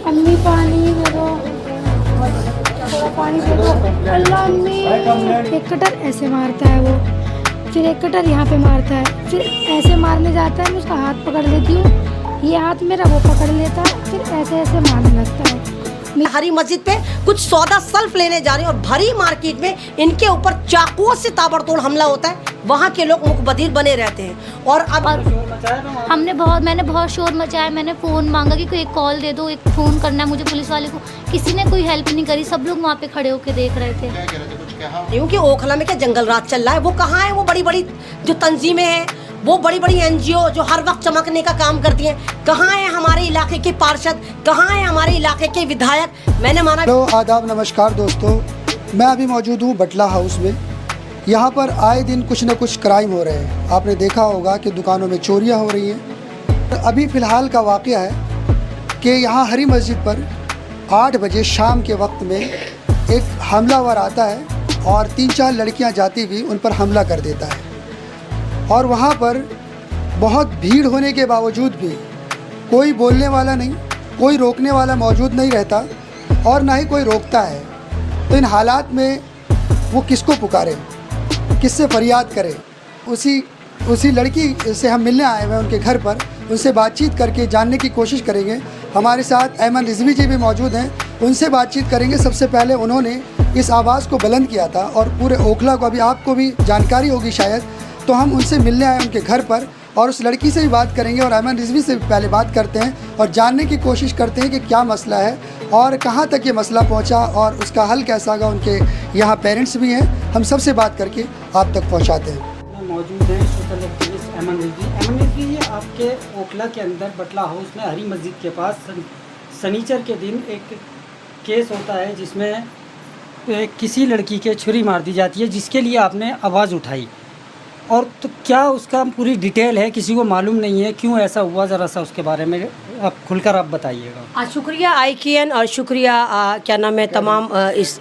अम्मी पानी दे दो, थोड़ा पानी दे दो। अल्लाह अम्मी। एक कटर ऐसे मारता है वो, फिर एक कटर यहाँ पे मारता है, फिर ऐसे मारने जाता है, मैं उसका हाथ पकड़ लेती हूँ, ये हाथ मेरा वो पकड़ लेता है, फिर ऐसे ऐसे मारने लगता है। हरी मस्जिद पे कुछ सौदा सल्फ लेने जा रहे हैं और भरी मार्केट में इनके ऊपर चाकुओं से ताबड़तोड़ हमला होता है। वहाँ के लोग मुखबधिर बने रहते हैं और अब मैंने बहुत शोर मचाया। मैंने फ़ोन मांगा कि कोई एक कॉल दे दो, एक फ़ोन करना है मुझे पुलिस वाले को। किसी ने कोई हेल्प नहीं करी, सब लोग वहाँ पे खड़े होकर देख रहे थे। क्योंकि ओखला में क्या जंगल राज चल रहा है, वो कहाँ है? वो बड़ी बड़ी जो तंजीमें हैं, वो बड़ी बड़ी NGO जो हर वक्त चमकने का काम करती हैं, कहाँ है हमारे इलाके के पार्षद, कहाँ है हमारे इलाके के विधायक? मैंने माना। हेलो, आदाब, नमस्कार दोस्तों, मैं अभी मौजूद हूँ बटला हाउस में। यहाँ पर आए दिन कुछ न कुछ क्राइम हो रहे हैं। आपने देखा होगा कि दुकानों में चोरियाँ हो रही हैं। अभी फ़िलहाल का वाक़या है कि यहाँ हरी मस्जिद पर 8 बजे शाम के वक्त में एक हमलावर आता है और 3-4 लड़कियाँ जाती हुई उन पर हमला कर देता है। और वहाँ पर बहुत भीड़ होने के बावजूद भी कोई बोलने वाला नहीं, कोई रोकने वाला मौजूद नहीं रहता और ना ही कोई रोकता है। तो इन हालात में वो किसको पुकारे, किससे फरियाद करे? उसी लड़की से हम मिलने आए हैं उनके घर पर, उनसे बातचीत करके जानने की कोशिश करेंगे। हमारे साथ अहमद रिजवी जी भी मौजूद हैं, उनसे बातचीत करेंगे। सबसे पहले उन्होंने इस आवाज़ को बुलंद किया था और पूरे ओखला को, अभी आपको भी जानकारी होगी शायद, तो हम उनसे मिलने आए उनके घर पर और उस लड़की से भी बात करेंगे और अहमद रिजवी से भी पहले बात करते हैं और जानने की कोशिश करते हैं कि क्या मसला है और कहाँ तक ये मसला पहुँचा और उसका हल कैसा होगा। उनके यहाँ पेरेंट्स भी हैं, हम सबसे बात करके आप तक पहुँचाते हैं। मौजूद हैं सोशल एक्टिविस्ट अहमद रिजवी। अहमद रिजवी, ये आपके ओखला के अंदर बटला हाउस में हरी मस्जिद के पास शनिचर के दिन एक केस होता है जिसमें किसी लड़की के छुरी मार दी जाती है, जिसके लिए आपने आवाज़ उठाई। और तो क्या उसका पूरी डिटेल है, किसी को मालूम नहीं है, क्यों ऐसा हुआ, ज़रा सा उसके बारे में आप खुलकर आप बताइएगा। शुक्रिया IKN और शुक्रिया क्या नाम है तमाम इस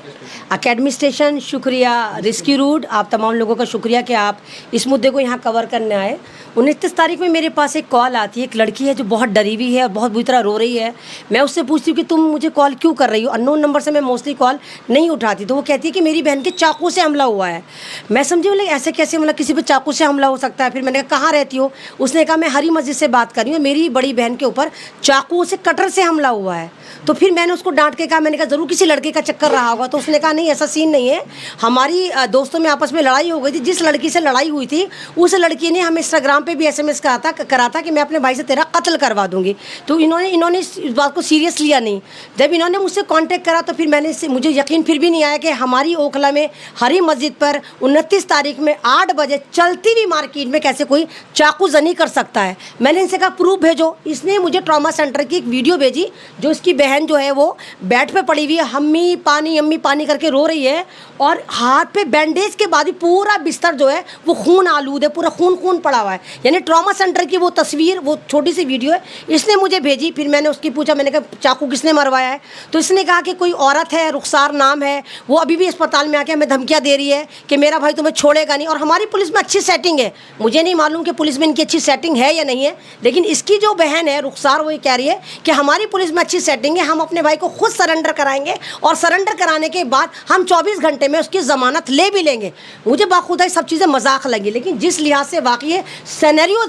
अकेडमी स्टेशन, शुक्रिया रेस्क्यू रूट, आप तमाम लोगों का शुक्रिया कि आप इस मुद्दे को यहाँ कवर करने आए। 29 तारीख में मेरे पास एक कॉल आती है, एक लड़की है जो बहुत डरी हुई है और बहुत बुरी तरह रो रही है। मैं उससे पूछती हूँ कि तुम मुझे कॉल क्यों कर रही हो? अननोन नंबर से मैं मोस्टली कॉल नहीं उठाती। तो वो कहती है कि मेरी बहन के चाकू से हमला हुआ है। मैं समझी बोले ऐसे कैसे, मतलब किसी पर चाकू से हमला हो सकता है? फिर मैंने कहा कहाँ रहती हो? उसने कहा मैं हरी मस्जिद से बात कर रही हूँ, मेरी बड़ी बहन के ऊपर चाकू से, कटर से हमला हुआ है। तो फिर मैंने उसको डांट के कहा, मैंने कहा ज़रूर किसी लड़के का चक्कर रहा होगा। तो उसने कहा नहीं, ऐसा सीन नहीं है, हमारी दोस्तों में आपस में लड़ाई हो गई थी। जिस लड़की से लड़ाई हुई थी उस लड़की ने हमें इंस्टाग्राम पे भी SMS करा था कि मैं अपने भाई से तेरा कत्ल करवा दूंगी। तो इन्होंने इस बात को सीरियस लिया नहीं। जब इन्होंने मुझसे कांटेक्ट करा तो फिर मुझे यकीन फिर भी नहीं आया कि हमारी ओखला में हरी मस्जिद पर 29 तारीख में 8 बजे चलती हुई मार्केट में कैसे कोई चाकू जनी कर सकता है। मैंने इनसे कहा प्रूफ भेजो। इसने मुझे ट्रॉमा सेंटर की एक वीडियो भेजी, जो इसकी बहन जो है वो बेड पे पड़ी हुई है, अम्मी पानी करके रो रही है और हाथ पे बैंडेज के बाद भी पूरा बिस्तर जो है वो खून आलूद है, पूरा खून पड़ा हुआ है। यानी ट्रॉमा सेंटर की वो तस्वीर, वो छोटी सी वीडियो है, इसने मुझे भेजी। फिर मैंने उसकी पूछा, मैंने कहा चाकू किसने मरवाया है? तो इसने कहा कि कोई औरत है, रुखसार नाम है, वो अभी भी अस्पताल में आके हमें धमकियाँ दे रही है कि मेरा भाई तुम्हें छोड़ेगा नहीं। और हमारी पुलिस में अच्छी सेटिंग है, मुझे नहीं मालूम कि पुलिस में इनकी अच्छी सेटिंग है या नहीं है, लेकिन इसकी जो बहन है रुखसार, वो ये कह रही है कि हमारी पुलिस में अच्छी सेटिंग है, हम अपने भाई को खुद सरेंडर कराएंगे और सरेंडर कराने के बाद हम 24 घंटे में उसकी ज़मानत ले भी लेंगे। मुझे बाखुदा सब चीज़ें मजाक लगी, लेकिन जिस लिहाज से वाकई सिनेरियो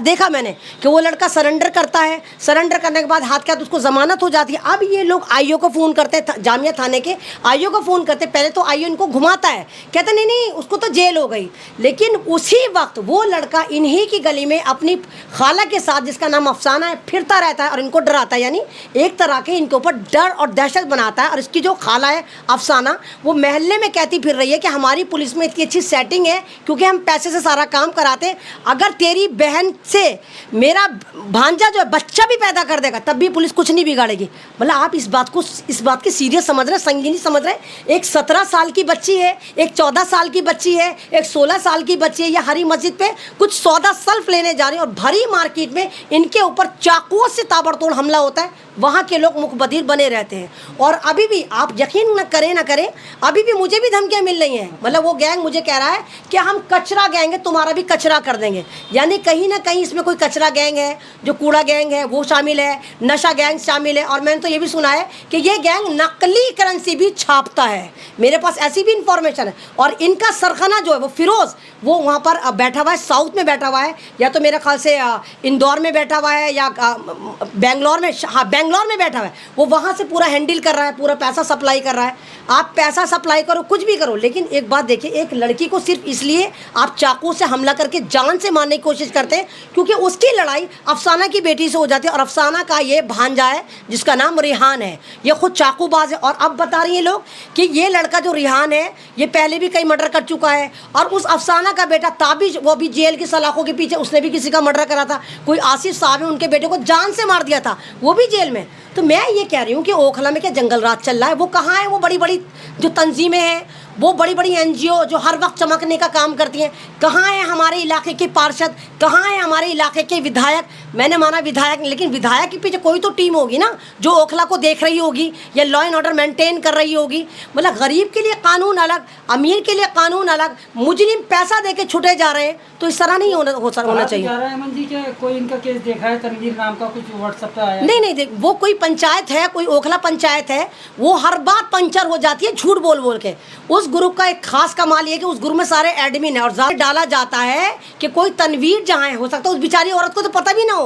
देखा मैंने कि वो लड़का सरेंडर करता है, सरेंडर करने के बाद हाथ के हाथ उसको ज़मानत हो जाती है। अब ये लोग IO को फ़ोन करते हैं, जामिया थाने के IO को फ़ोन करते, पहले तो IO इनको घुमाता है, कहते नहीं उसको तो जेल हो गई। लेकिन उसी वक्त वो लड़का इन्हीं की गली में अपनी खाला के साथ, जिसका नाम अफसाना है, फिरता रहता है और इनको डराता है। यानी एक तरह के इनके ऊपर डर और दहशत बनाता है। और इसकी जो खाला है अफसाना, वो महल्ले में कहती फिर रही है कि हमारी पुलिस में इतनी अच्छी सेटिंग है क्योंकि हम पैसे से सारा काम कराते हैं, अगर तेरी बहन से मेरा भांजा जो है बच्चा भी पैदा कर देगा तब भी पुलिस कुछ नहीं बिगाड़ेगी। मतलब आप इस बात की सीरियस समझ रहे हैं, संगीनी समझ रहे हैं? एक 17 साल की बच्ची है, एक 14 साल की बच्ची है, एक 16 साल की बच्ची है, या हरी मस्जिद पे कुछ सौदा सल्फ लेने जा रही है और भरी मार्केट में इनके ऊपर चाकुओं चाकुओं से ताबड़तोड़ हमला होता है, वहाँ के लोग मुखबधिर बने रहते हैं। और अभी भी आप यकीन न करें, अभी भी मुझे भी धमकियाँ मिल रही हैं। मतलब वो गैंग मुझे कह रहा है कि हम कचरा गैंग है, तुम्हारा भी कचरा कर देंगे। यानी कहीं ना कहीं इसमें कोई कचरा गैंग है, जो कूड़ा गैंग है वो शामिल है, नशा गैंग शामिल है। और मैंने तो ये भी सुना है कि ये गैंग नकली करेंसी भी छापता है। मेरे पास ऐसी भी इंफॉर्मेशन है। और इनका सरखाना जो है वो फिरोज़, वो वहाँ पर बैठा हुआ है, साउथ में बैठा हुआ है, या तो मेरे ख्याल से इंदौर में बैठा हुआ है या बेंगलोर में, हाँ बेंगलोर में बैठा हुआ है। वो वहाँ से पूरा हैंडल कर रहा है, पूरा पैसा सप्लाई कर रहा है। आप पैसा सप्लाई करो, कुछ भी करो, लेकिन एक बात देखिए, एक लड़की को सिर्फ इसलिए आप चाकू से हमला करके जान से मारने की कोशिश करते हैं क्योंकि उसकी लड़ाई अफसाना की बेटी से हो जाती है। और अफसाना का ये भांजा है जिसका नाम रिहान है, ये खुद चाकूबाज है। और अब बता रही हैं लोग कि ये लड़का जो रिहान है ये पहले भी कई मर्डर कर चुका है। और उस अफसाना का बेटा ताबिज, वो भी जेल की सलाखों के पीछे, उसने भी किसी का मर्डर करा था। कोई आसिफ साहब है, उनके बेटे को जान से मार दिया था, वो भी जेल में। तो मैं ये कह रही हूँ कि ओखला में क्या जंगल राज चल रहा है? वो कहाँ है? वो बड़ी बड़ी जो तंजीमें हैं, वो बड़ी बड़ी एनजीओ जो हर वक्त चमकने का काम करती हैं, कहाँ है हमारे इलाके के पार्षद, कहाँ है हमारे इलाके के विधायक? मैंने माना विधायक, लेकिन विधायक के पीछे कोई तो टीम होगी ना जो ओखला को देख रही होगी या लॉ एंड ऑर्डर मेंटेन कर रही होगी। मतलब गरीब के लिए कानून अलग, अमीर के लिए कानून अलग, मुजरिम पैसा दे के छुटे जा रहे हैं। तो इस तरह नहीं होना चाहिए। अमन जी के कोई इनका केस देखा है, तनवीर नाम का कुछ व्हाट्सएप पे आया? नहीं देख, वो कोई पंचायत है, कोई ओखला पंचायत है, वो हर बात पंचर हो जाती है झूठ बोल बोल के। उस ग्रुप का एक खास कमाल ये कि उस ग्रुप में सारे एडमिन है और ज़्यादा डाला जाता है कि कोई तनवीर जहाँ है, हो सकता है उस बेचारी औरत को तो पता भी ना हो।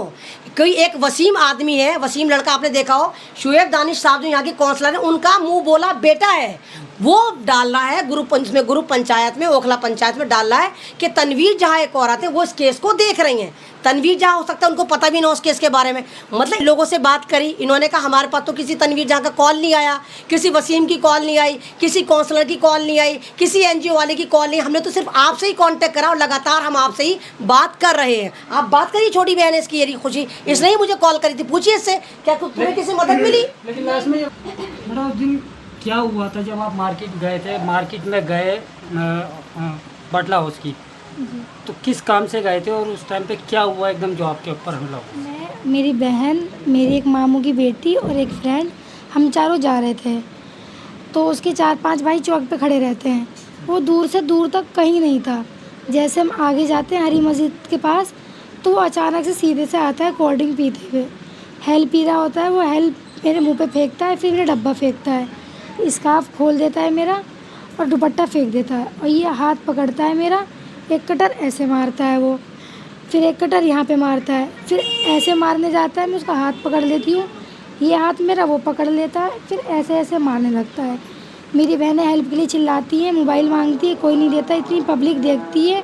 कोई एक वसीम आदमी है, वसीम लड़का आपने देखा हो, शुएब दानिश साहब जो यहाँ के काउंसलर हैं, उनका मुंह बोला बेटा है, वो डाल रहा है ग्रुप पंचायत में, ओखला पंचायत में डाल रहा है कि तनवीर जहाँ एक औरत है वो इस केस को देख रही हैं। तनवीर जहाँ हो सकता है उनको पता भी ना उस केस के बारे में। मतलब लोगों से बात करी, इन्होंने कहा हमारे पास तो किसी तनवीर जहाँ का कॉल नहीं आया, किसी वसीम की कॉल नहीं आई, किसी काउंसलर की कॉल नहीं आई, किसी एनजीओ वाले की कॉल नहीं। हमने तो सिर्फ आपसे ही कांटेक्ट करा और लगातार हम आपसे ही बात कर रहे हैं। आप बात करिए, छोटी बहन है इसकी ये खुशी, इसने ही मुझे कॉल करी थी। पूछिए इससे क्या तुम्हें किसी मदद मिली? लेकिन लास्ट में मतलब उस दिन क्या हुआ था जब आप मार्केट गए थे, मार्केट में गए बटला हाउस की, तो किस काम से गए थे और उस टाइम पे क्या हुआ एकदम जो आपके ऊपर हमला हुआ? मैं, मेरी बहन, मेरी एक मामू की बेटी और एक फ्रेंड, हम चारों जा रहे थे। तो उसके 4-5 भाई चौक पे खड़े रहते हैं। वो दूर से दूर तक कहीं नहीं था। जैसे हम आगे जाते हैं हरी मस्जिद के पास, तो वो अचानक से सीधे से आता है कोल्ड ड्रिंक पीते हुए, हेल्प पी रहा होता है। वो हेल्प मेरे मुँह पे फेंकता है, फिर मेरा डब्बा फेंकता है, स्कार्फ खोल देता है मेरा और दुपट्टा फेंक देता है। और ये हाथ पकड़ता है मेरा, एक कटर ऐसे मारता है वो, फिर एक कटर यहाँ पे मारता है, फिर ऐसे मारने जाता है, मैं उसका हाथ पकड़ लेती हूँ, ये हाथ मेरा वो पकड़ लेता है, फिर ऐसे ऐसे मारने लगता है। मेरी बहनें हेल्प के लिए चिल्लाती हैं, मोबाइल मांगती है, कोई नहीं देता। इतनी पब्लिक देखती है।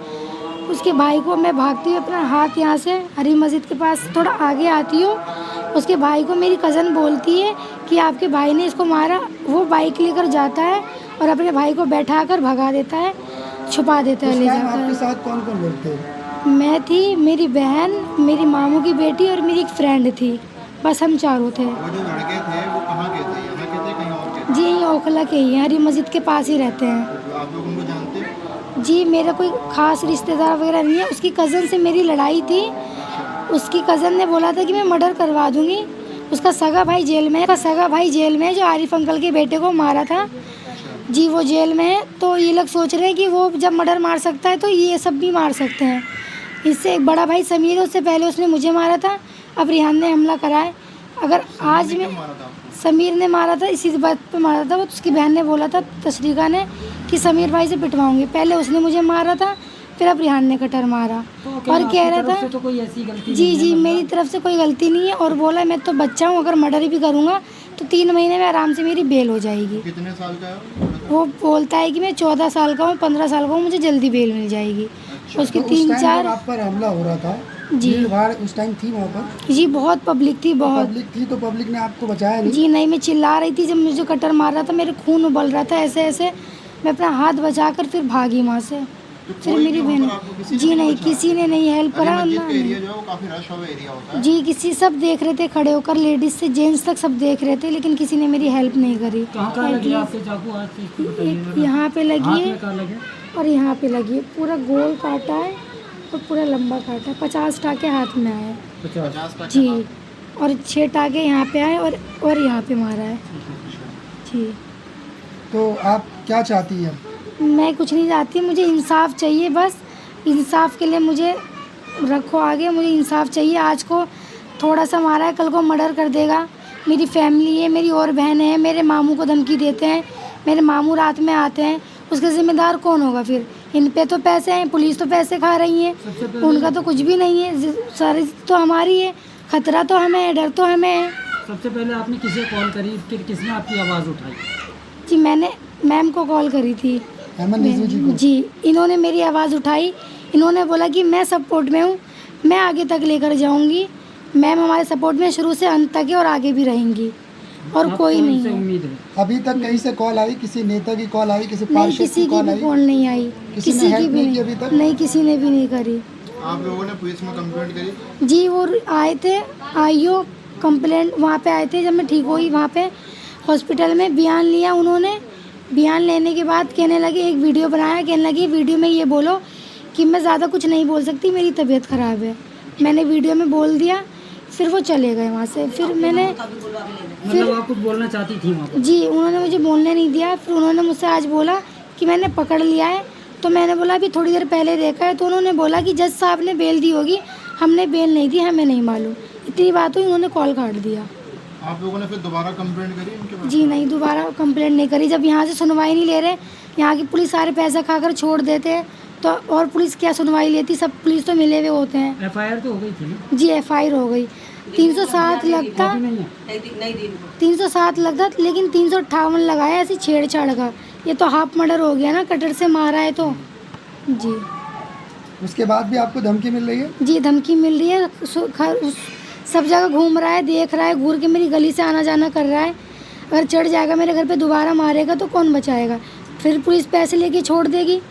उसके भाई को मैं भागती हुई अपना हाथ यहाँ से हरी मस्जिद के पास थोड़ा आगे आती हूँ। उसके भाई को मेरी कज़न बोलती है कि आपके भाई ने इसको मारा। वो बाइक लेकर जाता है और अपने भाई को बैठाकर भगा देता है, छुपा देता है ले जाकर। आपके साथ कौन कौन लोग थे? मैं थी, मेरी बहन, मेरी मामू की बेटी और मेरी एक फ्रेंड थी, बस हम चारों थे। वो जो लड़के थे वो कहाँ के थे, यहाँ के थे कहीं और के थे? जी यहीं ओखला के ही हैं, हरी मस्जिद के पास ही रहते हैं। आप लोग उनको जानते हैं? जी मेरा कोई ख़ास रिश्तेदार वगैरह नहीं है। उसकी कज़न से मेरी लड़ाई थी। उसकी कज़न ने बोला था कि मैं मर्डर करवा दूँगी। उसका सगा भाई जेल में है, जो आरिफ अंकल के बेटे को मारा था। जी वो जेल में है। तो ये लोग सोच रहे हैं कि वो जब मर्डर मार सकता है तो ये सब भी मार सकते हैं। इससे एक बड़ा भाई समीर है, उससे पहले उसने मुझे मारा था, अब रिहान ने हमला करा है। अगर आज में समीर ने मारा था, इसी बात पे मारा था। वो उसकी बहन ने बोला था, तशरीका ने, कि समीर भाई से पिटवाऊंगी। पहले उसने मुझे मारा था, फिर अब रिहान ने कटर मारा। तो और कह रहा था तो कोई ऐसी गलती जी मेरी तरफ से कोई गलती नहीं है। और बोला मैं तो बच्चा हूँ, अगर मर्डर भी करूँगा तो 3 महीने में आराम से मेरी बेल हो जाएगी। कितने साल का है वो बोलता है कि मैं 14 साल का हूँ, 15 साल का हूँ, मुझे जल्दी बेल मिल जाएगी। उसकी तो उस टाइम 3-4 जब आप पर हमला हो रहा था, जी। भीड़-भाड़ उस टाइम थी वहाँ पर? जी बहुत पब्लिक थी, बहुत। पब्लिक थी तो पब्लिक ने आपको बचाया नहीं? जी नहीं, मैं चिल्ला रही थी। जब मुझे कटर मार रहा था, मेरे खून उबल रहा था ऐसे ऐसे, मैं अपना हाथ बचाकर फिर भागी वहाँ से। फिर मेरी बहन जी नहीं, किसी ने नहीं हेल्प करा। एरिया जो है वो काफी रश हुआ एरिया होता है। जी किसी सब देख रहे थे खड़े होकर, लेडीज से जेंट्स तक सब देख रहे थे, लेकिन किसी ने मेरी हेल्प नहीं करी। कहाँ लगी आपके चाकू? हाथ से इसको बताइए जरा। यहाँ पे लगी हाथ है में कहाँ लगे? और यहाँ पे लगी है। पूरा गोल काटा है और पूरा लंबा काटा है। 50 टाके हाथ में आए। 50 जी और 6 टाके यहाँ पे आए और यहाँ पे मारा है जी। तो आप क्या चाहती हैं? मैं कुछ नहीं चाहती, मुझे इंसाफ चाहिए बस। इंसाफ के लिए मुझे रखो आगे, मुझे इंसाफ चाहिए। आज को थोड़ा सा मारा है, कल को मर्डर कर देगा। मेरी फैमिली है, मेरी और बहन है, मेरे मामू को धमकी देते हैं, मेरे मामू रात में आते हैं, उसके ज़िम्मेदार कौन होगा फिर? इन पे तो पैसे हैं, पुलिस तो पैसे खा रही है, उनका तो कुछ भी नहीं है। सारी तो हमारी है, खतरा तो हमें है, डर तो हमें है। सबसे पहले आपने किसे कॉल करी, फिर किसने आपकी आवाज़ उठाई? जी मैंने मैम को कॉल करी थी। अमन रिजवी जी को? जी, इन्होंने मेरी आवाज़ उठाई, इन्होंने बोला कि मैं सपोर्ट में हूँ, मैं आगे तक लेकर जाऊँगी। मैम हमारे सपोर्ट में शुरू से अंत तक है और आगे भी रहेंगी, और आपको कोई नहीं उनसे है। उम्मीद है? अभी तक कहीं से कॉल आई? किसी नेता की कॉल आई? किसी नहीं, पार्षद किसी की की कॉल भी आई? कॉल नहीं आई, किसी ने किसी की help भी नहीं की अभी तक? नहीं, किसी ने भी नहीं करी। आप लोगों ने पुलिस में कंप्लेंट करी? जी वो आए थे, आईओ कंप्लेंट वहाँ पे आए थे जब मैं ठीक हुई, वहाँ पे हॉस्पिटल में बयान लिया उन्होंने। बयान लेने के बाद कहने लगे, एक वीडियो बनाया, कहने लगी वीडियो में ये बोलो कि मैं ज़्यादा कुछ नहीं बोल सकती, मेरी तबीयत ख़राब है। मैंने वीडियो में बोल दिया, फिर वो चले गए वहाँ से। फिर मैंने मतलब आप कुछ बोलना चाहती थी वहाँ पर? जी, उन्होंने मुझे बोलने नहीं दिया। फिर उन्होंने मुझसे आज बोला कि मैंने पकड़ लिया है, तो मैंने बोला अभी थोड़ी देर पहले देखा है, तो उन्होंने बोला कि जज साहब ने बेल दी होगी, हमने बेल नहीं दी, हमें नहीं मालूम। इतनी बात हुई, उन्होंने कॉल काट दिया। आप लोगों ने फिर दोबारा कंप्लेंट करी इनके पास? जी नहीं, दोबारा कंप्लेंट नहीं करी। जब यहाँ से सुनवाई नहीं ले रहे, यहाँ की पुलिस सारे पैसा खाकर छोड़ देते हैं, तो और पुलिस क्या सुनवाई लेती? सब पुलिस तो मिले हुए होते हैं। FIR तो हो गई थी ना? जी FIR हो गई, 307 लगता, कॉपी नहीं है? 307 लगता, लेकिन 358 लगाया ऐसी छेड़छाड़ का। ये तो हाफ मर्डर हो गया ना, कटर से मारा है तो। जी उसके बाद भी आपको धमकी मिल रही है? जी, धमकी मिल रही है। सब जगह घूम रहा है, देख रहा है, घूर के मेरी गली से आना जाना कर रहा है। अगर चढ़ जाएगा मेरे घर पे, दोबारा मारेगा तो कौन बचाएगा? फिर पुलिस पैसे लेके छोड़ देगी,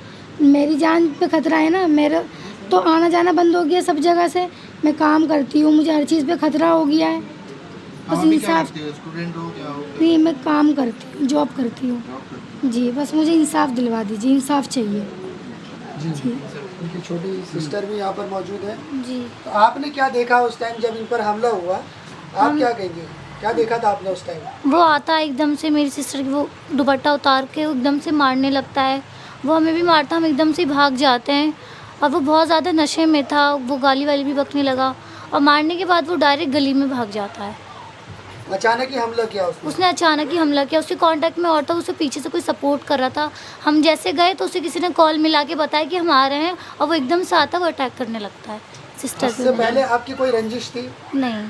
मेरी जान पे खतरा है ना। मेरा तो आना जाना बंद हो गया सब जगह से। मैं काम करती हूँ, मुझे हर चीज़ पे खतरा हो गया है। आप बस अभी क्या इंसाफ, करती हो? स्टूडेंट हो क्या हो? नहीं मैं काम करती हूँ, जॉब करती हूँ। जॉब करती जी बस मुझे इंसाफ दिलवा दीजिए, इंसाफ चाहिए। जी। उनकी छोटी सिस्टर भी यहाँ पर मौजूद है। जी तो आपने क्या देखा उस टाइम जब इन पर हमला हुआ? आप क्या कहेंगे, क्या देखा था आपने उस टाइम? वो आता है एकदम से, मेरी सिस्टर की वो दुपट्टा उतार के एकदम से मारने लगता है। वो हमें भी मारता, हम एकदम से भाग जाते हैं। और वो बहुत ज़्यादा नशे में था, वो गाली वाली भी बकने लगा, और मारने के बाद वो डायरेक्ट गली में भाग जाता है। अचानक ही हमला किया उसने? उसने अचानक ही हमला किया। उसके कांटेक्ट में और था, उसे पीछे से कोई सपोर्ट कर रहा था। हम जैसे गए तो उसे किसी ने कॉल मिला के बताया कि हम आ रहे हैं, और वो एकदम से आता, वो अटैक करने लगता है सिस्टर इससे पहले आपकी कोई रंजिश थी? नहीं,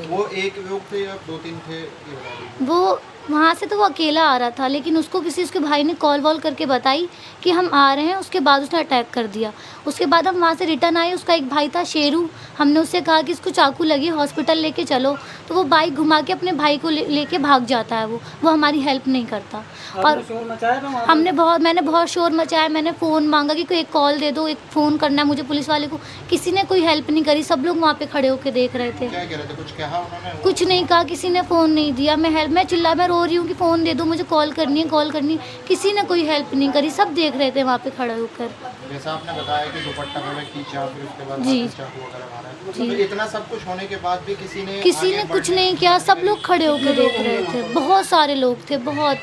वो एक लोग थे या 2-3 थे ये बता दीजिए। वो वहाँ से तो वो अकेला आ रहा था, लेकिन उसको उसके भाई ने कॉल वॉल करके बताई कि हम आ रहे हैं। उसके बाद उसने अटैक कर दिया। उसके बाद हम वहाँ से रिटर्न आए, उसका एक भाई था शेरू, हमने उससे कहा कि इसको चाकू लगी, हॉस्पिटल लेके चलो, तो वो बाइक घुमा के अपने भाई को लेके भाग जाता है। वो हमारी हेल्प नहीं करता। और आपने शोर मचाया था वहाँ पर? मैंने बहुत शोर मचाया, मैंने फ़ोन मांगा कि कोई एक कॉल दे दो, एक फ़ोन करना है मुझे पुलिस वाले को। किसी ने कोई हेल्प नहीं करी, सब लोग वहाँ पे खड़े होकर देख रहे थे। क्या कह रहे थे? कुछ कहा उन्होंने? कुछ नहीं कहा, किसी ने फ़ोन नहीं दिया। मैं रो रही हूँ कि फ़ोन दे दो, मुझे कॉल करनी है। किसी ने कोई हेल्प नहीं करी, सब देख रहे थे वहाँ पे खड़े होकर। जैसा आपने बताया कि दुपट्टा वगैरह खींचा, फिर उसके बाद जी। वापस चाकू वगैरह मारा। तो इतना सब कुछ होने के बाद भी किसी ने आगे कुछ बढ़ने नहीं किया, सब लोग खड़े होकर देख रहे थे। बहुत सारे लोग थे, बहुत,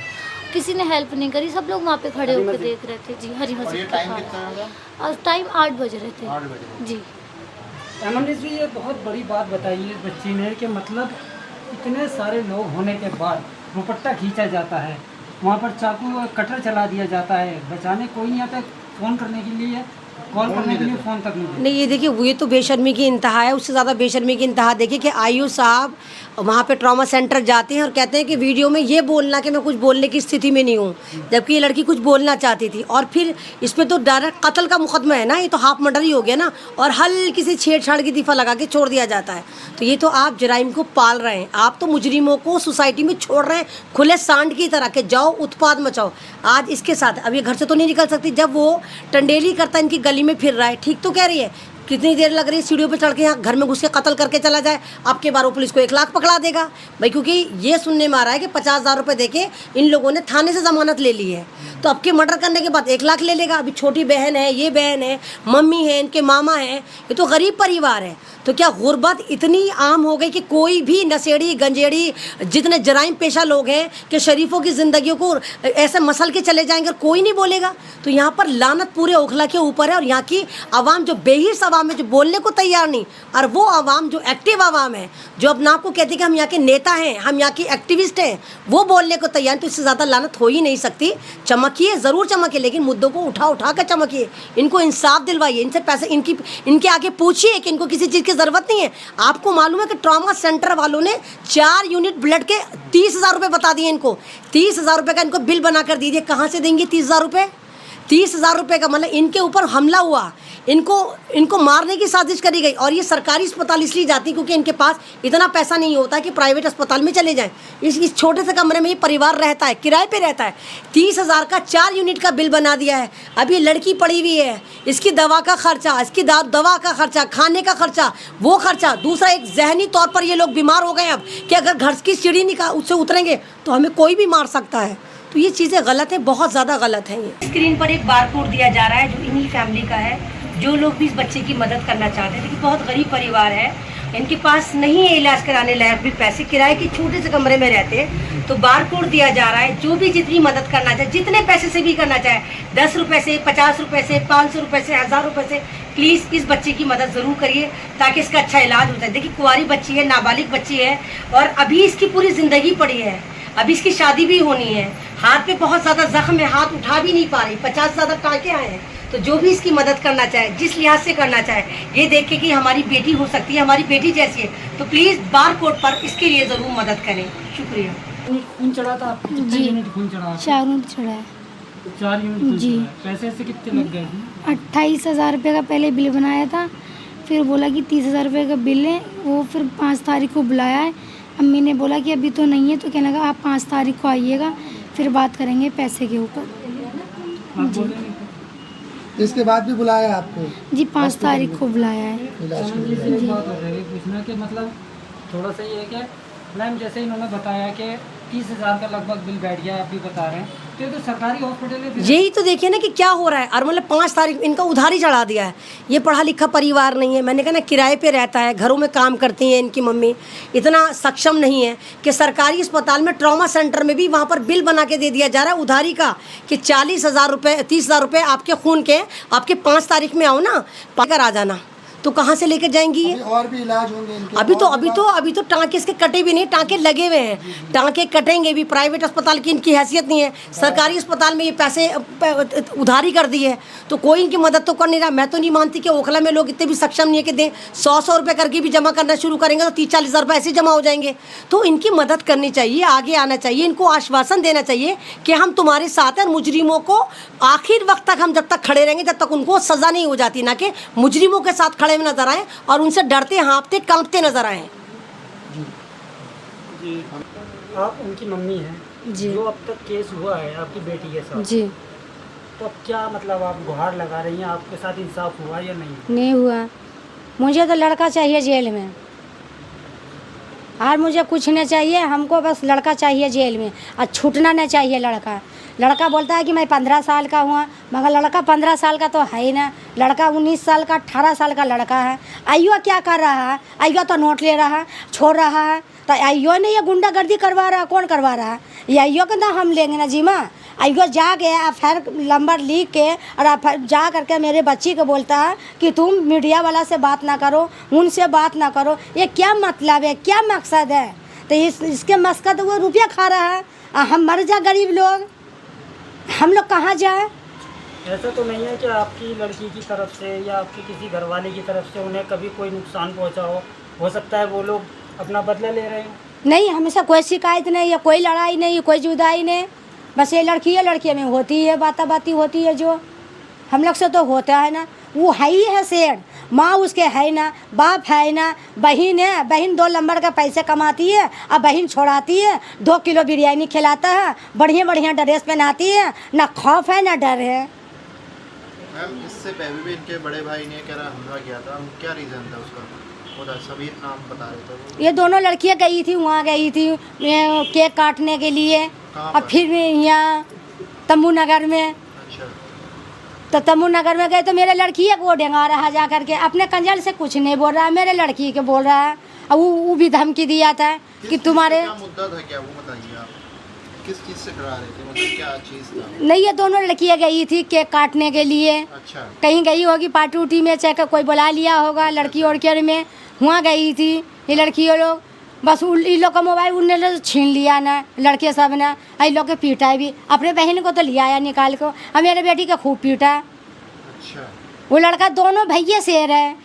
किसी ने हेल्प नहीं करी, सब लोग वहाँ पे खड़े होकर देख रहे थे। जी, हरी और ये मस्जिद के टाइम पास। कितना होगा? और टाइम 8 बज रहे थे। 8 बजे। जी अमन जी, ये बहुत बड़ी बात बताई है इस बच्ची ने कि मतलब इतने सारे लोग होने के बाद दुपट्टा खींचा जाता है, वहाँ पर चाकू और कटर चला दिया जाता है, बचाने कोई नहीं आता, फ़ोन करने के लिए, कॉल करने के लिए फ़ोन तक नहीं देते। नहीं ये देखिए, वो ये तो बेशर्मी की इंतहा है। उससे ज़्यादा बेशर्मी की इंतहा देखिए कि आयु साहब वहाँ पे ट्रॉमा सेंटर जाते हैं और कहते हैं कि वीडियो में ये बोलना कि मैं कुछ बोलने की स्थिति में नहीं हूँ, जबकि ये लड़की कुछ बोलना चाहती थी। और फिर इस पर तो डायरेक्ट कत्ल का मुकदमा है ना, ये तो हाफ मर्डर ही हो गया ना, और हल्की सी छेड़छाड़ की दीफा लगा के छोड़ दिया जाता है। तो ये तो आप जराइम को पाल रहे हैं, आप तो मुजरिमों को सोसाइटी में छोड़ रहे हैं खुले सांड की तरह के जाओ उत्पाद मचाओ। आज इसके साथ अब ये घर से तो नहीं निकल सकती, जब वो टंडेली करता इनकी गली में फिर रहा है। ठीक तो कह रही है, कितनी देर लग रही है सीढ़ियों पे चढ़ के, यहाँ घर में घुस के कत्ल करके चला जाए, आपके बार वो पुलिस को 1 लाख पकड़ा देगा भाई, क्योंकि ये सुनने में आ रहा है कि 50,000 रुपये देके इन लोगों ने थाने से ज़मानत ले ली है। तो अब के मर्डर करने के बाद 1 लाख ले लेगा। अभी छोटी बहन है, ये बहन है, मम्मी है, इनके मामा हैं, ये तो गरीब परिवार है। तो क्या गुर्बत इतनी आम हो गई कि कोई भी नशेड़ी गंजेड़ी जितने जराइम पेशा लोग हैं कि शरीफों की ज़िंदगियों को ऐसे मसल के चले जाएंगे और कोई नहीं बोलेगा। तो यहाँ पर लानत पूरे ओखला के ऊपर है। और यहाँ की आवाम जो बेहिस आवाम है, जो बोलने को तैयार नहीं, और वो आवाम जो एक्टिव आवाम है, जो अपने आप को कहती है कि हम यहाँ के नेता हैं, हम यहाँ की एक्टिविस्ट हैं, वो बोलने को तैयार। तो इससे ज़्यादा लानत हो ही नहीं सकती। चमकिए, ज़रूर चमकिए, लेकिन मुद्दों को उठा कर चमकिए। इनको इंसाफ दिलवाइए, इनसे पैसे इनके आगे पूछिए कि इनको किसी चीज़ की ज़रूरत नहीं है। आपको मालूम है कि ट्रॉमा सेंटर वालों ने 4 यूनिट ब्लड के 30,000 रुपये बता दिए इनको। 30,000 रुपये का इनको बिल बना कर दीजिए। कहाँ से देंगे 30,000 रुपये? 30,000 रुपये का मतलब इनके ऊपर हमला हुआ, इनको मारने की साजिश करी गई। और ये सरकारी अस्पताल इसलिए जाती क्योंकि इनके पास इतना पैसा नहीं होता कि प्राइवेट अस्पताल में चले जाएं। इस छोटे से कमरे में ये परिवार रहता है, किराए पे रहता है। 30,000 का 4 यूनिट का बिल बना दिया है। अब ये लड़की पड़ी हुई है, इसकी दवा का खर्चा, इसकी दवा का खर्चा, खाने का खर्चा, वो खर्चा। दूसरा, एक जहनी तौर पर ये लोग बीमार हो गए अब कि अगर घर की सीढ़ी उससे उतरेंगे तो हमें कोई भी मार सकता है। तो ये चीज़ें गलत हैं, बहुत ज़्यादा गलत हैं। ये स्क्रीन पर एक बारकोड दिया जा रहा है जो इन्हीं फैमिली का है, जो लोग भी इस बच्चे की मदद करना चाहते हैं। लेकिन बहुत गरीब परिवार है, इनके पास नहीं है इलाज कराने लायक भी पैसे, किराए के छोटे से कमरे में रहते हैं। तो बारकोड दिया जा रहा है, जो भी जितनी मदद करना चाहे, जितने पैसे से भी करना चाहे, 10 रुपये से, 50 रुपये से, 500 रुपये से, 1000 रुपये से, प्लीज़ इस बच्चे की मदद ज़रूर करिए ताकि इसका अच्छा इलाज हो जाए। देखिए, कुंवारी बच्ची है, नाबालिग बच्ची है, और अभी इसकी पूरी ज़िंदगी पड़ी है। अभी इसकी शादी भी होनी है, हाथ पे बहुत ज़्यादा जख्म है, हाथ उठा भी नहीं पा रही, 50 ज़्यादा टाँके आए हैं। तो जो भी इसकी मदद करना चाहे, जिस लिहाज से करना चाहे, ये देख के कि हमारी बेटी हो सकती है, हमारी बेटी जैसी है, तो प्लीज़ बारकोड पर इसके लिए ज़रूर मदद करें। शुक्रिया। खून चढ़ा था आपको? कितने जी। यूनिट खून चढ़ा? 4 यूनिट चढ़ा है। 4 यूनिट खून जी। चढ़ा है। पैसे ऐसे कितने लग गए? 28,000 रुपये का पहले बिल बनाया था, फिर बोला कि 30,000 रुपये का बिल है। वो फिर 5 तारीख को बुलाया है। अम्मी ने बोला कि अभी तो नहीं है, तो कहने लगा आप 5 तारीख को आइएगा, फिर बात करेंगे पैसे के ऊपर। तो इसके बाद भी बुलाया आपको? जी, 5 तारीख को बुलाया है। इलाज के लिए। एक बात हो रही है पूछना कि मतलब थोड़ा सा ये है कि मैम, जैसे इन्होंने बताया कि 30,000 का लगभग बिल बैठ गया, आप भी बता रहे हैं, तो ये तो सरकारी हॉस्पिटल है। यही तो देखिए ना कि क्या हो रहा है। और मतलब 5 तारीख इनका उधारी चढ़ा दिया है। ये पढ़ा लिखा परिवार नहीं है, मैंने कहा ना, किराए पे रहता है, घरों में काम करती हैं इनकी मम्मी, इतना सक्षम नहीं है कि सरकारी अस्पताल में ट्रॉमा सेंटर में भी वहाँ पर बिल बना के दे दिया जा रहा है उधारी का कि 40,000 रुपये, 30,000 रुपये आपके खून के, आपके 5 तारीख में आओ ना, पाकर आ जाना। तो कहाँ से लेकर जाएंगी ये? और भी इलाज होंगे इनके? अभी तो टाँके इसके कटे भी नहीं, टाँके लगे हुए हैं, टाँके कटेंगे भी। प्राइवेट अस्पताल की इनकी हैसियत नहीं है, सरकारी अस्पताल में ये पैसे उधारी कर दी है, तो कोई इनकी मदद तो कर नहीं रहा। मैं तो नहीं मानती कि ओखला में लोग इतने भी सक्षम नहीं है कि दें। 100 रुपये करके भी जमा करना शुरू करेंगे तो 30-40 रुपये ऐसे जमा हो जाएंगे। तो इनकी मदद करनी चाहिए, आगे आना चाहिए, इनको आश्वासन देना चाहिए कि हम तुम्हारे साथ हैं। और मुजरिमों को आखिर वक्त तक हम जब तक खड़े रहेंगे, जब तक उनको सज़ा नहीं हो जाती, ना कि मुजरिमों के साथ खड़े में नजर आए और उनसे डरते, हाँफते, कांपते नजर आए। जी, आप उनकी मम्मी हैं जी। जो अब तक केस हुआ है आपकी बेटी के साथ, जी। तो अब क्या मतलब आप गुहार लगा रही हैं, आपके साथ इंसाफ हुआ या नहीं? नहीं हुआ। मुझे तो लड़का चाहिए जेल में, और मुझे कुछ नहीं चाहिए, हमको बस लड़का चाहिए जेल में, और छूटना नहीं चाहिए लड़का। लड़का बोलता है कि मैं 15 साल का हुआ, मगर लड़का 15 साल का तो है ही ना। लड़का 19 साल का, 18 साल का लड़का है। आइयो क्या कर रहा है? आइयो तो नोट ले रहा है, छोड़ रहा है। तो आइयो ने ये गुंडागर्दी करवा रहा है, कौन करवा रहा है? ये आइयो का ना हम लेंगे ना जी माँ। आइयो जाके एफआईआर नंबर लिख के और जा करके मेरे बच्ची को बोलता है कि तुम मीडिया वाला से बात ना करो, उनसे बात ना करो। ये क्या मतलब है, क्या मकसद है? तो इसके मकसद वो रुपया खा रहा है, हम मर जा गरीब लोग, हम लोग कहाँ जाए? ऐसा तो नहीं है कि आपकी लड़की की तरफ से या आपके किसी घरवाले की तरफ से उन्हें कभी कोई नुकसान पहुंचा हो सकता है वो लोग अपना बदला ले रहे हो? नहीं, हमेशा कोई शिकायत नहीं है, कोई लड़ाई नहीं, कोई जुदाई नहीं। बस ये लड़की में होती है, बाती होती है, जो हम लोग से तो होता है ना। वो है ही है शेर, माँ उसके है ना, बाप है ना, बहन है, बहन 2 नंबर का पैसे कमाती है और बहन छोड़ाती है, 2 किलो बिरयानी खिलाता है, बढ़िया ड्रेस पहनाती है, ना खौफ है ना डर है। मैम, इससे पहले भी इनके बड़े भाई ने क्या हमला किया था, क्या रीज़न था उसका? वो सबीर नाम बता रहे थे। ये दोनों लड़कियाँ गई थी, वहाँ गई थी केक काटने के लिए, और फिर यहाँ तंबू नगर में। अच्छा। तो तमु नगर में गए तो मेरे लड़की है वो डेंगा रहा जा करके, अपने कंजल से कुछ नहीं बोल रहा है, मेरे लड़की के बोल रहा है। और वो भी धमकी दिया था कि तुम्हारे क्या मुद्दा था, क्या वो बताइए आप, किस चीज़ से डरा रहे थे, मतलब क्या चीज़ था? नहीं, ये दोनों लड़कियां गई थी केक काटने के लिए, अच्छा, कहीं गई होगी पार्टी उटी में, चाहे कोई बुला लिया होगा लड़की और के में, वहाँ गई थी ये लड़कियों लोग। बस इन लोग का मोबाइल उनने लोग छीन लिया ना, लड़के सब ने, इन लोग के पीटा भी, अपने बहन को तो लिया आया निकाल को, और मेरे बेटी का खूब पीटा। अच्छा, वो लड़का दोनों भैया शेर है,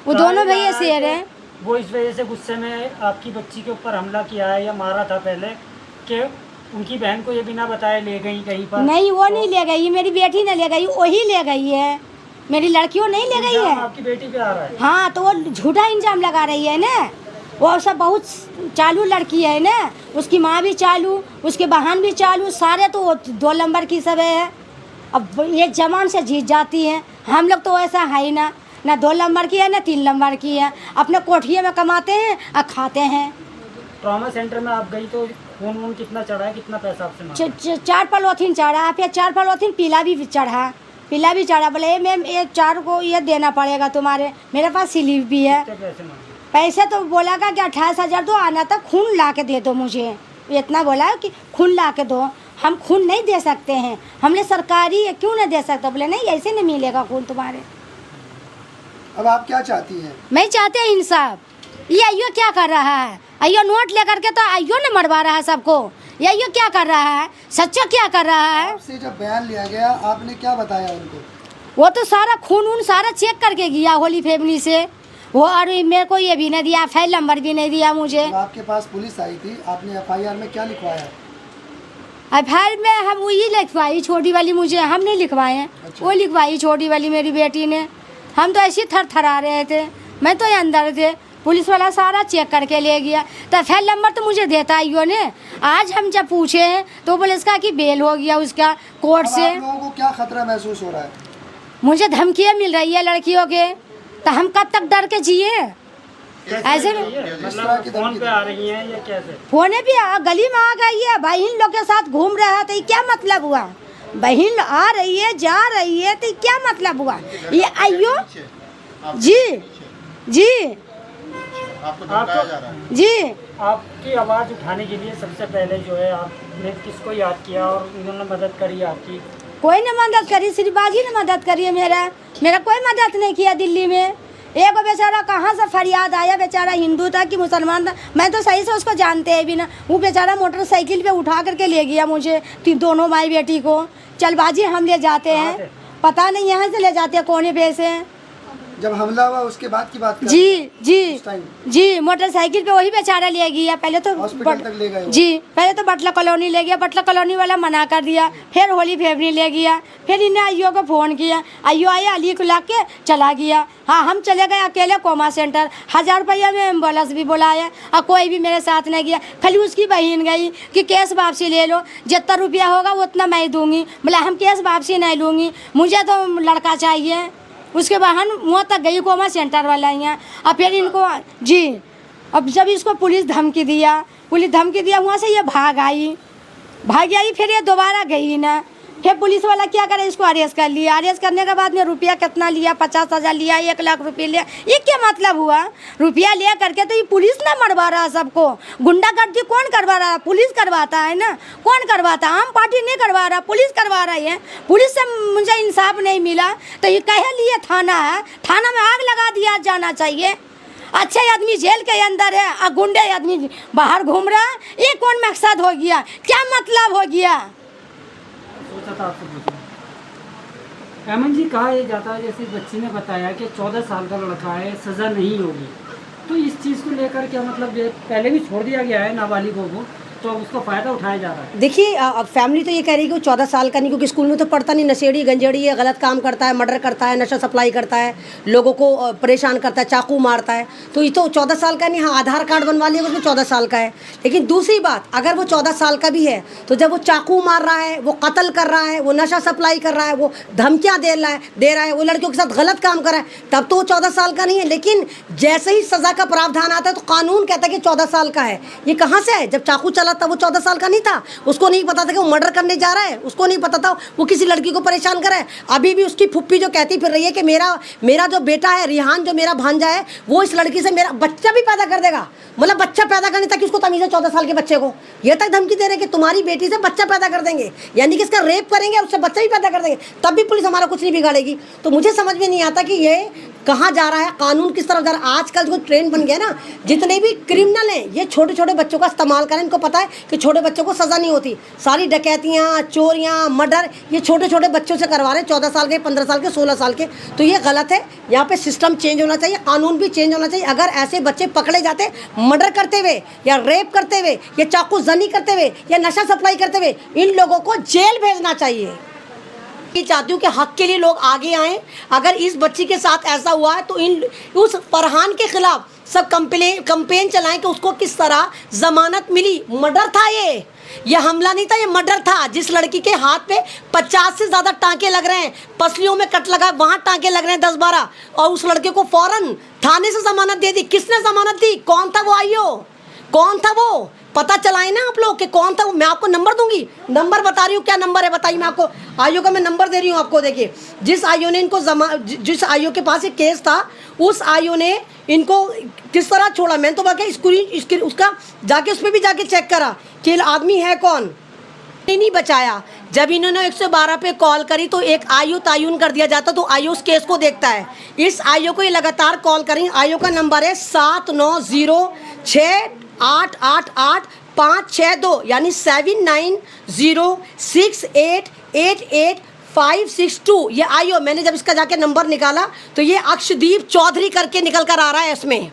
वो दोनों भैया शेर है। वो इस वजह से गुस्से में आपकी बच्ची के ऊपर हमला किया है या मारा था पहले, कि उनकी बहन को ये बिना बताए ले गई कहीं पर? नहीं, वो नहीं ले गई, मेरी बेटी ने ले गई, वही ले गई है, मेरी लड़कियों नहीं ले गई है। आपकी बेटी पे आ रहा है? हाँ, तो वो झूठा इंजाम लगा रही है ना, वो सब बहुत चालू लड़की है ना, उसकी माँ भी चालू, उसके बहन भी चालू, सारे तो वो 2 नंबर की सब है। अब एक जमान से जीत जाती हैं, हम लोग तो ऐसा है ही ना 2 नंबर की है ना 3 नंबर की है, अपने कोठिए में कमाते हैं और खाते हैं। ट्रॉमा सेंटर में आप गई तो खून वून कितना चढ़ा है, कितना पैसा आपसे मांगा? 4 पॉलीथीन चढ़ा, फिर 4 पॉलीथीन पीला भी चढ़ा, बोले मैम ये 4 को ये देना पड़ेगा तुम्हारे, मेरे पास स्लिप भी है। कितने पैसे मांगे? पैसे तो बोला कि 28,000 दो, आना था खून ला के दे दो मुझे, इतना बोला कि खून ला के दो, हम खून नहीं दे सकते हैं, हमने सरकारी है क्यों नहीं दे सकते, बोले नहीं ऐसे नहीं मिलेगा खून तुम्हारे। अब आप क्या चाहती हैं? मैं चाहते हैं इंसाफ। ये अयो क्या कर रहा है, अयो नोट लेकर के तो अयो ने मरवा रहा है सबको, ये अयो क्या कर रहा है, सच्चा क्या कर रहा है। आपसे जब बयान लिया गया आपने क्या बताया उनको? वो तो सारा खून उन सारा चेक करके गया होली फैमिली से, वो और मेरे को ये भी नहीं दिया, फाइल नंबर भी नहीं दिया मुझे। जब आपके पास पुलिस आई थी, आपने FIR में क्या लिखवाया? FIR में हम वही लिखवाई छोटी वाली, मुझे हम नहीं लिखवाए हैं। अच्छा। वो लिखवाई छोटी वाली मेरी बेटी ने, हम तो ऐसे थरथरा रहे थे, मैं तो अंदर थे, पुलिस वाला सारा चेक करके ले गया। तो फाइल नंबर तो मुझे देता आइयो ने, आज हम जब पूछे हैं तो बोले इसका कि बेल हो गया उसका कोर्ट अब से। आप लोगों को क्या खतरा महसूस हो रहा है? मुझे धमकियाँ मिल रही है लड़कियों के, तो हम कब तक डर के जिए ऐसे। मतलब फोन पे आ रही हैं या कैसे? फोने पे गली में आ गई है, बहन लोग के साथ घूम रहा है, तो ये क्या मतलब हुआ, बहन आ रही है जा रही है तो क्या मतलब हुआ। ये आइयो जी जी आपको धमकाया जा रहा है? जी। आपकी आवाज़ उठाने के लिए सबसे पहले जो है आपने किसको याद किया और उन्होंने मदद करी आपकी? कोई ने मदद करी, सिर्फ बाजी ने मदद करी है, मेरा कोई मदद नहीं किया। दिल्ली में एक बेचारा कहाँ से फरियाद आया, बेचारा हिंदू था कि मुसलमान था, मैं तो सही से उसको जानते हैं भी ना, वो बेचारा मोटरसाइकिल पे उठा करके ले गया मुझे, दोनों माई बेटी को। चल बाजी हम ले जाते हैं, पता नहीं यहाँ से ले जाते हैं कौन पैसे। जब हमला हुआ उसके बाद की बात कर जी जी उस टाइम जी, मोटरसाइकिल पे वही बेचारा ले गया, पहले तो हॉस्पिटल तक ले गए वो। जी, पहले तो बटला कॉलोनी ले गया, बटला कॉलोनी वाला मना कर दिया, फिर होली फैमिली ले गया, फिर इन्हें आइयो को फ़ोन किया, आइयो आया अली को ला के चला गया। हाँ, हम चले गए अकेले कोमा सेंटर, 1000 रुपया में एम्बुलेंस भी बुलाया और कोई भी मेरे साथ नहीं गया, खाली उसकी बहन गई कि केस वापसी ले लो, जितना रुपया होगा उतना मैं दूंगी। बोला हम केस वापसी नहीं लूँगी, मुझे तो लड़का चाहिए। उसके बहन वहाँ तक गई कोमा सेंटर वाला यहाँ, और फिर इनको जी, अब जब इसको पुलिस धमकी दिया वहाँ से ये भाग आई, फिर ये दोबारा गई ना, फिर पुलिस वाला क्या करे, इसको अरेस्ट कर लिया। अरेस्ट करने के बाद में रुपया कितना लिया, 50,000 लिया, 1 लाख रुपये लिया। ये क्या मतलब हुआ, रुपया ले करके तो ये पुलिस ना मरवा रहा सबको, गुंडागर्दी कौन करवा रहा है, पुलिस करवाता है ना, कौन करवाता, आम पार्टी नहीं करवा रहा, पुलिस करवा रही है। पुलिस से मुझे इंसाफ नहीं मिला तो ये कहे लिए थाना है, थाना में आग लगा दिया जाना चाहिए। अच्छे आदमी जेल के अंदर है और गुंडे आदमी बाहर घूम रहा है, ये कौन मकसद हो गया, क्या मतलब हो गया। सोचा था आपसे पूछना। अमन जी, कहा यह जाता है, जैसे बच्ची ने बताया कि 14 साल का लड़का है, सज़ा नहीं होगी, तो इस चीज़ को लेकर क्या मतलब, ये पहले भी छोड़ दिया गया है नाबालिगों को, तो उसका फ़ायदा उठाया जा रहा है? देखिए, अब फैमिली तो ये कह रही है कि वो 14 साल का नहीं, क्योंकि स्कूल में तो पढ़ता नहीं, नशेड़ी गंजेड़ी है, गलत काम करता है, मर्डर करता है, नशा सप्लाई करता है, लोगों को परेशान करता है, चाकू मारता है, तो ये तो 14 साल का नहीं। हाँ, आधार कार्ड बनवा लिया उसमें 14 साल का है। लेकिन दूसरी बात, अगर वो 14 साल का भी है तो जब वो चाकू मार रहा है, वो कत्ल कर रहा है, वो नशा सप्लाई कर रहा है, वो धमकियाँ दे रहा है, वो लड़कियों के साथ गलत काम कर रहा है, तब तो वो 14 साल का नहीं है। लेकिन जैसे ही सज़ा का प्रावधान आता है तो कानून कहता है कि 14 साल का है। ये कहाँ से है, जब चाकू चला रहा था वो 14 साल का नहीं था, उसको नहीं पता था कि वो मर्डर करने जा रहा है, उसको नहीं पता था वो किसी लड़की को परेशान करे। अभी भी उसकी फुप्पी जो कहती फिर रही है कि मेरा जो बेटा है रिहान, जो मेरा भांजा है, वो इस लड़की से मेरा बच्चा भी पैदा कर देगा। मतलब बच्चा पैदा करने तक उसको तमीज़ है 14 साल के बच्चे को, ये तक धमकी दे रहे हैं कि तुम्हारी बेटी से बच्चा पैदा कर देंगे, यानी कि इसका रेप करेंगे, उससे बच्चा भी पैदा कर देंगे, तब भी पुलिस हमारा कुछ नहीं बिगाड़ेगी। तो मुझे समझ में नहीं आता कि ये कहाँ जा रहा है, कानून किस तरफ जा रहा है। आजकल जो ट्रेंड बन गया ना, जितने भी क्रिमिनल हैं ये छोटे छोटे बच्चों का इस्तेमाल करें। इनको पता है कि छोटे बच्चों को सज़ा नहीं होती, सारी डकैतियाँ, चोरियाँ, मर्डर ये छोटे छोटे बच्चों से करवा रहे हैं, 14 साल के, 15 साल के, 16 साल के। तो ये गलत है, यहाँ पे सिस्टम चेंज होना चाहिए, कानून भी चेंज होना चाहिए। अगर ऐसे बच्चे पकड़े जाते मर्डर करते हुए या रेप करते हुए या चाकू जनी करते हुए या नशा सप्लाई करते हुए, इन लोगों को जेल भेजना चाहिए। चाहती हूँ कि हक के लिए लोग आगे आएँ। अगर इस बच्ची के साथ ऐसा हुआ है तो उस फरहान के खिलाफ सब कंपेन चलाएं कि उसको किस तरह जमानत मिली। मर्डर था ये हमला नहीं था, ये मर्डर था। जिस लड़की के हाथ पे 50 से ज़्यादा टांके लग रहे हैं, पसलियों में कट लगा, वहाँ टांके लग रहे हैं 10-12, और उस लड़के को फौरन थाने से जमानत दे दी। किसने जमानत दी? कौन था वो आईओ? कौन था वो? पता चलाए ना आप लोग कि कौन था वो। मैं आपको नंबर दूंगी, नंबर बता रही हूँ, क्या नंबर है बताइए। मैं आपको आईओ का मैं नंबर दे रही हूँ आपको। देखिए, जिस आईओ ने इनको जिस आईओ के पास एक केस था, उस आईओ ने इनको किस तरह छोड़ा। मैंने तो बाकी स्क्रीन उसका जाके उस पर भी जाके चेक करा कि आदमी है कौन। नहीं बचाया। जब इन्होंने 112 पे कॉल करी तो एक आईओ तयन कर दिया जाता, तो आईओ उस केस को देखता है। इस आईओ को ये लगातार कॉल करें। आईओ का नंबर है 7906888562, यानी 7906888562। ये आईओ, मैंने जब इसका जाके नंबर निकाला तो ये अक्षदीप चौधरी करके निकल कर आ रहा है। इसमें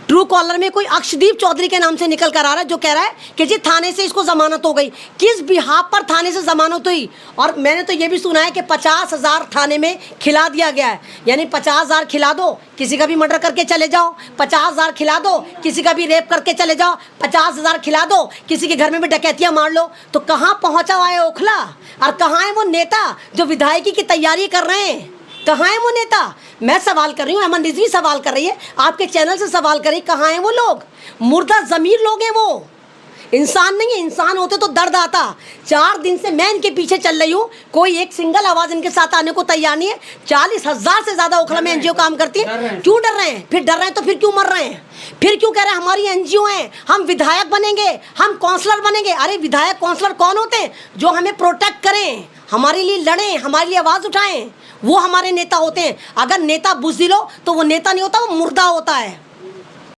ट्रू कॉलर में कोई अक्षदीप चौधरी के नाम से निकल कर आ रहा है, जो कह रहा है कि जी थाने से इसको जमानत हो गई। किस बिहाफ पर थाने से जमानत हुई? और मैंने तो ये भी सुना है कि 50,000 थाने में खिला दिया गया है, यानी 50,000 खिला दो, किसी का भी मर्डर करके चले जाओ, 50,000 खिला दो, किसी का भी रेप करके चले जाओ, 50,000 खिला दो, किसी के घर में भी डकैतियाँ मार लो। तो कहाँ पहुँचा हुआ है ओखला? और कहाँ है वो नेता जो विधायकी की तैयारी कर रहे हैं? कहाँ है वो नेता? मैं सवाल कर रही हूँ, अमन रिजवी सवाल कर रही है, आपके चैनल से सवाल कर रही, कहाँ हैं वो लोग? मुर्दा ज़मीर लोग हैं वो, इंसान नहीं है। इंसान होते तो दर्द आता। 4 दिन से मैं इनके पीछे चल रही हूँ, कोई एक सिंगल आवाज़ इनके साथ आने को तैयार नहीं है। 40,000 से ज़्यादा ओखला में एनजीओ काम करती है। क्यों डर रहे हैं? फिर डर रहे हैं तो फिर क्यों मर रहे हैं? फिर क्यों कह रहे हैं हमारी एनजीओ हैं, हम विधायक बनेंगे, हम काउंसलर बनेंगे? अरे विधायक काउंसलर कौन होते हैं? जो हमें प्रोटेक्ट करें, हमारे लिए लड़ें, हमारे लिए आवाज़ उठाएं, वो हमारे नेता होते हैं। अगर नेता बुज़दिल हो तो वो नेता नहीं होता, वो मुर्दा होता है।